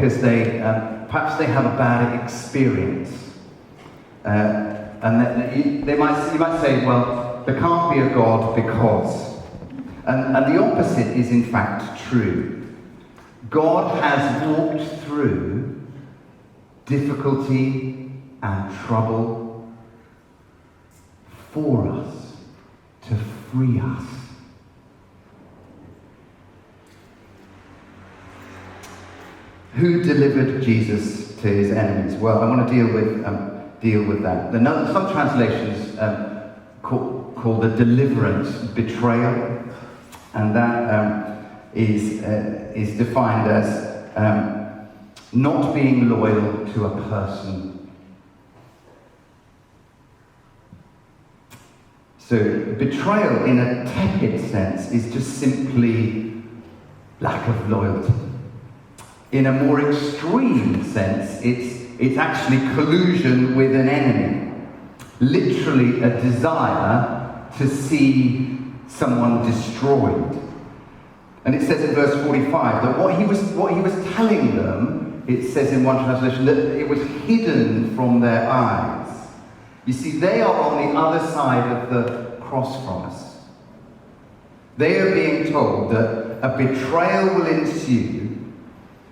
because perhaps they have a bad experience. And you might say, well, there can't be a God because. And the opposite is in fact true. God has walked through difficulty and trouble for us, to free us. Who delivered Jesus to his enemies? Well, I want to deal with that. Some translations call the deliverance betrayal, and that is defined as not being loyal to a person. So betrayal in a tepid sense is just simply lack of loyalty. In a more extreme sense, it's actually collusion with an enemy. Literally a desire to see someone destroyed. And it says in verse 45 that what he was telling them, it says in one translation, that it was hidden from their eyes. You see, they are on the other side of the cross from us. They are being told that a betrayal will ensue,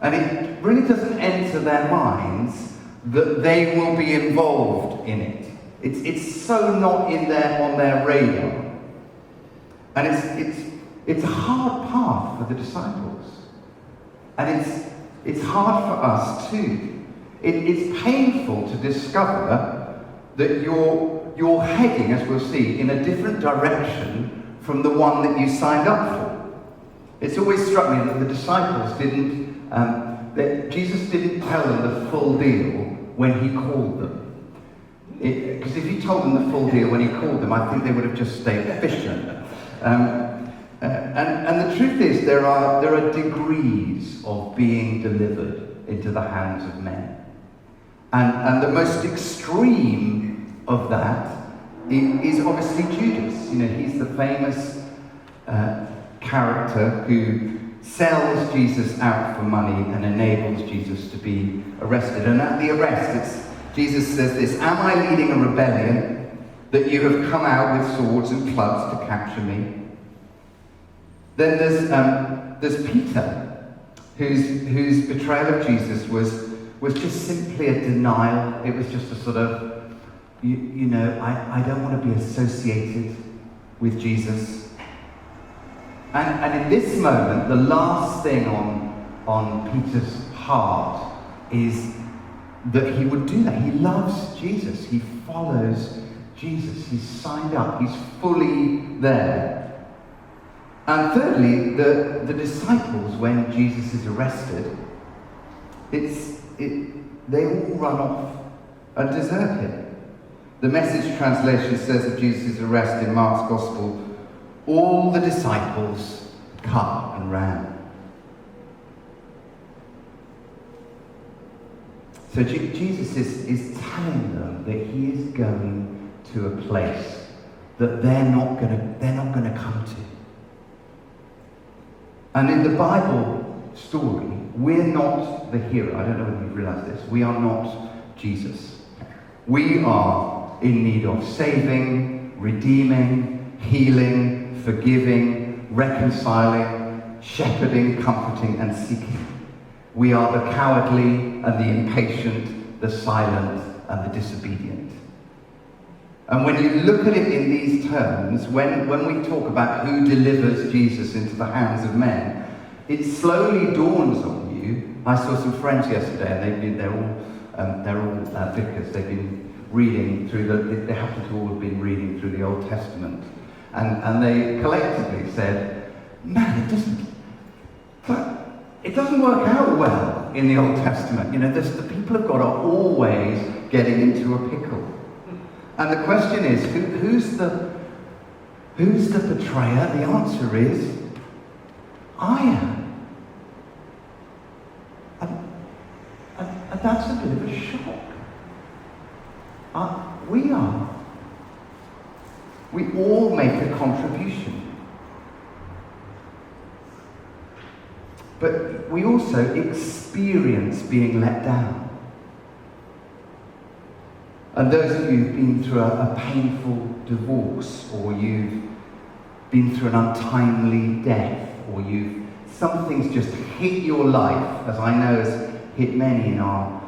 and it really doesn't enter their minds that they will be involved in it. It's so not on their radar. And it's a hard path for the disciples. And it's hard for us too. It's painful to discover that you're heading, as we'll see, in a different direction from the one that you signed up for. It's always struck me that the disciples that Jesus didn't tell them the full deal when he called them. Because if he told them the full deal when he called them, I think they would have just stayed fishing. And the truth is, there are degrees of being delivered into the hands of men. And the most extreme of that is obviously Judas. You know, he's the famous character who sells Jesus out for money and enables Jesus to be arrested. And at the arrest, Jesus says this: "Am I leading a rebellion that you have come out with swords and clubs to capture me?" Then there's Peter, whose betrayal of Jesus was just simply a denial. It was just a sort of, I don't want to be associated with Jesus. And in this moment, the last thing on Peter's heart is that he would do that. He loves Jesus. He follows Jesus. He's signed up.'s fully there. And thirdly, the disciples, when Jesus is arrested, they all run off and desert him. The Message translation says of Jesus' arrest in Mark's Gospel, all the disciples cut and ran. So Jesus is telling them that he is going to a place that they're not going to come to. And in the Bible story, we're not the hero. I don't know whether you've realized this. We are not Jesus. We are in need of saving, redeeming, healing, forgiving, reconciling, shepherding, comforting, and seeking. We are the cowardly and the impatient, the silent and the disobedient. And when you look at it in these terms, when we talk about who delivers Jesus into the hands of men, it slowly dawns on you. I saw some friends yesterday, and they're all vicars. They've been reading through they happen to all have been reading through the Old Testament, and they collectively said, "Man, it doesn't work out well in the Old Testament. The people of God are always getting into a pickle." And the question is, who's the betrayer? The answer is, I am. And that's a bit of a shock. We are. We all make a contribution. but we also experience being let down. And those of you who've been through a painful divorce, or you've been through an untimely death, or something's just hit your life, as I know has hit many in our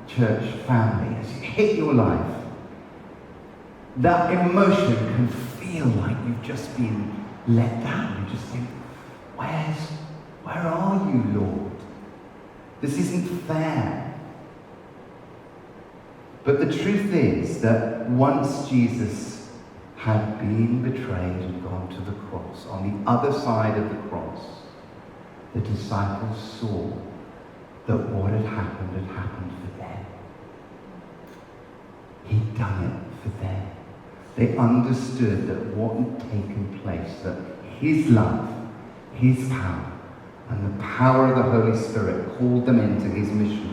church family, as it hit your life, that emotion can feel like you've just been let down. You just think, where are you, Lord? This isn't fair. But the truth is that once Jesus had been betrayed and gone to the cross, on the other side of the cross, the disciples saw that what had happened for them. He'd done it for them. They understood that what had taken place, that his love, his power, and the power of the Holy Spirit called them into his mission.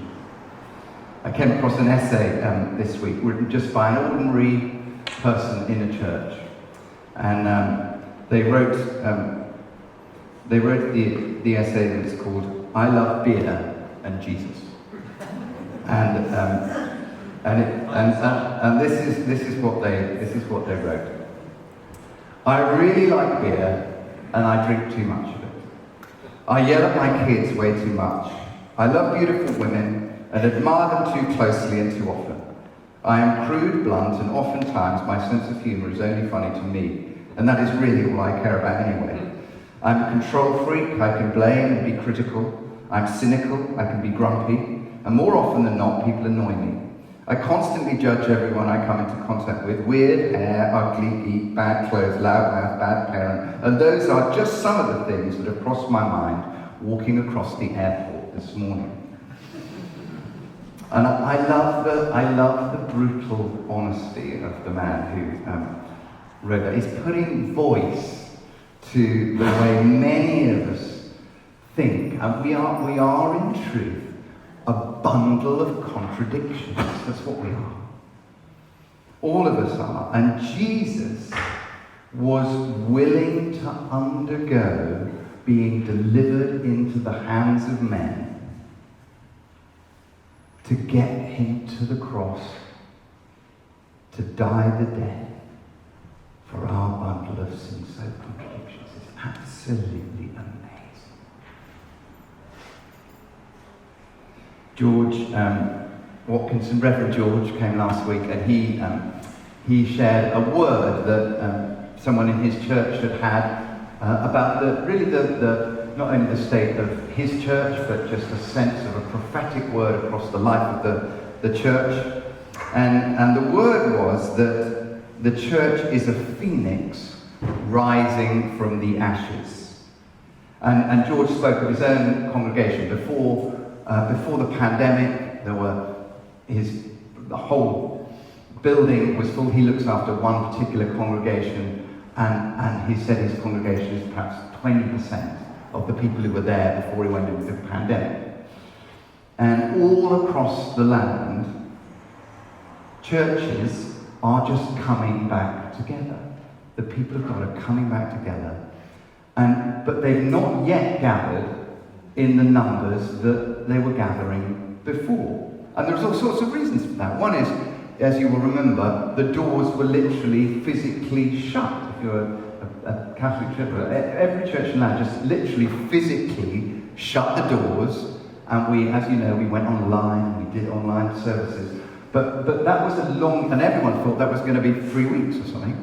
I came across an essay this week written just by an ordinary person in a church, and they wrote the essay that is called "I Love Beer and Jesus," and this is what they wrote. I really like beer, and I drink too much of it. I yell at my kids way too much. I love beautiful women and admire them too closely and too often. I am crude, blunt, and oftentimes my sense of humour is only funny to me, and that is really all I care about anyway. I'm a control freak, I can blame and be critical. I'm cynical, I can be grumpy, and more often than not, people annoy me. I constantly judge everyone I come into contact with. Weird hair, ugly, geek, bad clothes, loud mouth, bad parent, and those are just some of the things that have crossed my mind walking across the airport this morning. And I love the brutal honesty of the man who wrote that. He's putting voice to the way many of us think, and we are in truth a bundle of contradictions. That's what we are. All of us are. And Jesus was willing to undergo being delivered into the hands of men to get him to the cross, to die the death for our bundle of sin-soaked contradictions. It's absolutely amazing. George Watkinson, Reverend George, came last week, and he shared a word that someone in his church had about the not only the state of his church, but just a sense of a prophetic word across the life of the church. And the word was that the church is a phoenix rising from the ashes. And George spoke of his own congregation. Before the pandemic, the whole building was full. He looks after one particular congregation, and he said his congregation is perhaps 20% of the people who were there before he went into the pandemic. And all across the land, churches are just coming back together. The people of God are coming back together. But they've not yet gathered in the numbers that they were gathering before. And there's all sorts of reasons for that. One is, as you will remember, the doors were literally physically shut. If you're a Catholic church, every church in land just literally physically shut the doors, and we, as you know, we went online, we did online services, but that was a long, and everyone thought that was going to be 3 weeks or something,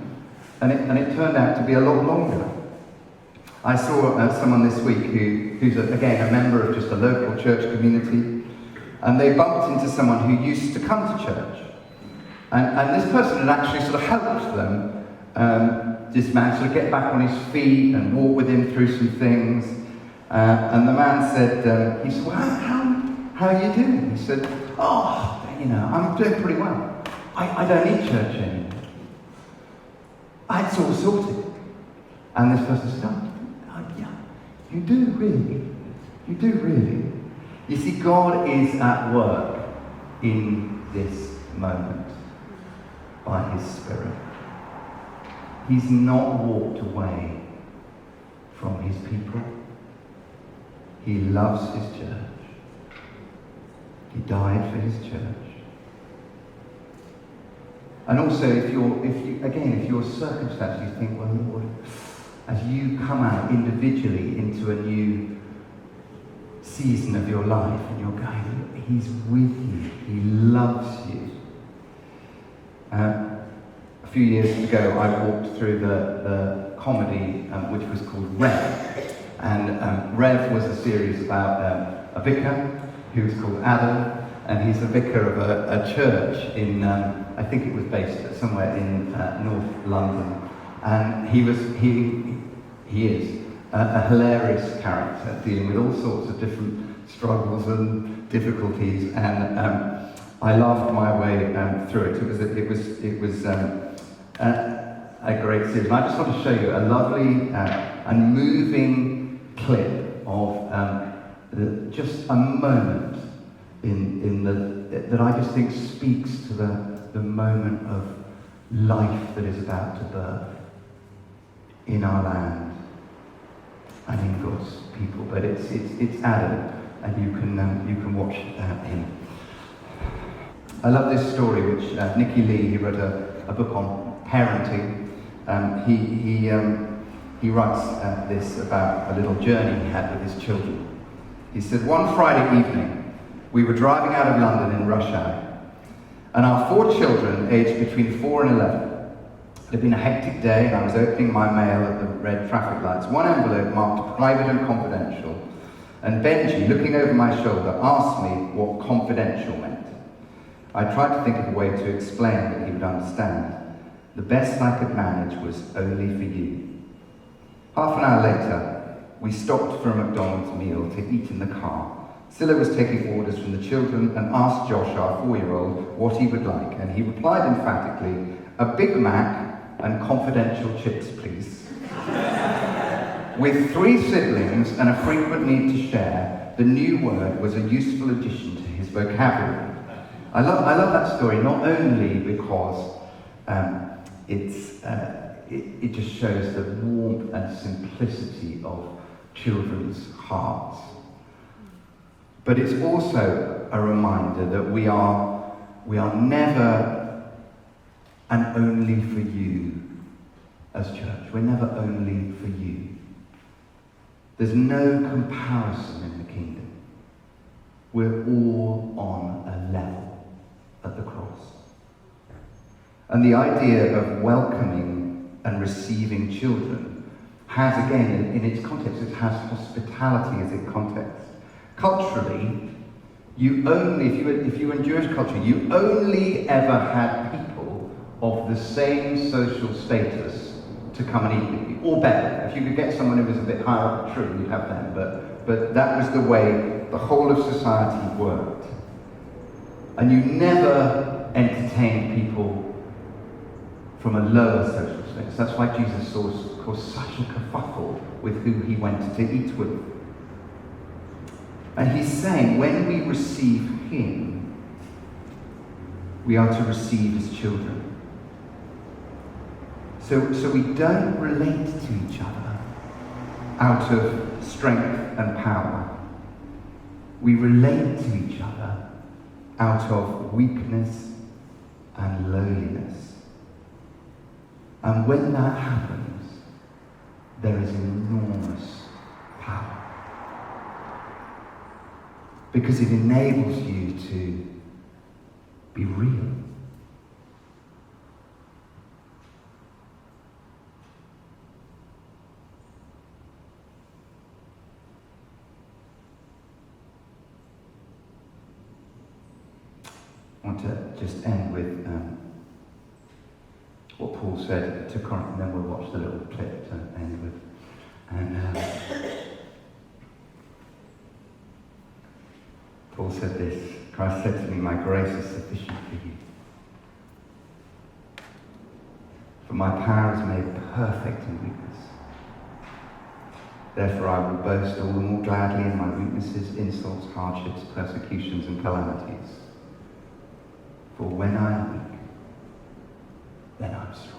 and it turned out to be a lot longer. I saw someone this week who's again a member of just a local church community, and they bumped into someone who used to come to church, and this person had actually sort of helped them. This man sort of get back on his feet and walk with him through some things. And the man said, he said, well, how are you doing? He said, I'm doing pretty well. I don't need church anymore. It's all sorted. And this person said, oh, yeah, you do really. You do really. You see, God is at work in this moment by his Spirit. He's not walked away from his people. He loves his church. He died for his church. And also, if your circumstance, you think, well, Lord, as you come out individually into a new season of your life, and you're going, he's with you. He loves you. A few years ago, I walked through the comedy which was called Rev. And Rev was a series about a vicar who was called Adam, and he's a vicar of a church in, I think it was based somewhere in North London. And he is a hilarious character, dealing with all sorts of different struggles and difficulties, and I laughed my way through it. It was a great series. And I just want to show you a lovely and moving clip of just a moment that I just think speaks to the moment of life that is about to birth in our land and in God's people. But it's Adam, and you can watch him. I love this story, which Nicky Lee, he wrote a book on parenting. He writes this about a little journey he had with his children. He said, one Friday evening, we were driving out of London in rush hour, and our 4 children, aged between 4 and 11. It had been a hectic day, and I was opening my mail at the red traffic lights. One envelope marked private and confidential, and Benji, looking over my shoulder, asked me what confidential meant. I tried to think of a way to explain that he would understand. The best I could manage was only for you. Half an hour later, we stopped for a McDonald's meal to eat in the car. Scylla was taking orders from the children and asked Josh, our 4-year-old, what he would like, and he replied emphatically, a Big Mac and confidential chips, please. With 3 siblings and a frequent need to share, the new word was a useful addition to his vocabulary. I love that story, not only because it just shows the warmth and simplicity of children's hearts, but it's also a reminder that we are never and only for you as church. We're never only for you. There's no comparison in the kingdom. We're all on a level at the cross. And the idea of welcoming and receiving children has, again, in its context, it has hospitality as its context. Culturally, you only, if you were in Jewish culture, you only ever had people of the same social status to come and eat with you, or better. If you could get someone who was a bit higher up the tree, you'd have them, but that was the way the whole of society worked. And you never entertained people from a lower social status. That's why Jesus caused such a kerfuffle with who he went to eat with. And he's saying, when we receive him, we are to receive his children. So we don't relate to each other out of strength and power. We relate to each other out of weakness and lowliness. And when that happens, there is enormous power. Because it enables you to be real. I want to just end with what Paul said to Corinth, and then we'll watch the little clip to end with. And Paul said this, Christ said to me, my grace is sufficient for you. For my power is made perfect in weakness. Therefore I will boast all the more gladly in my weaknesses, insults, hardships, persecutions, and calamities. For when I am weak, then I'm strong.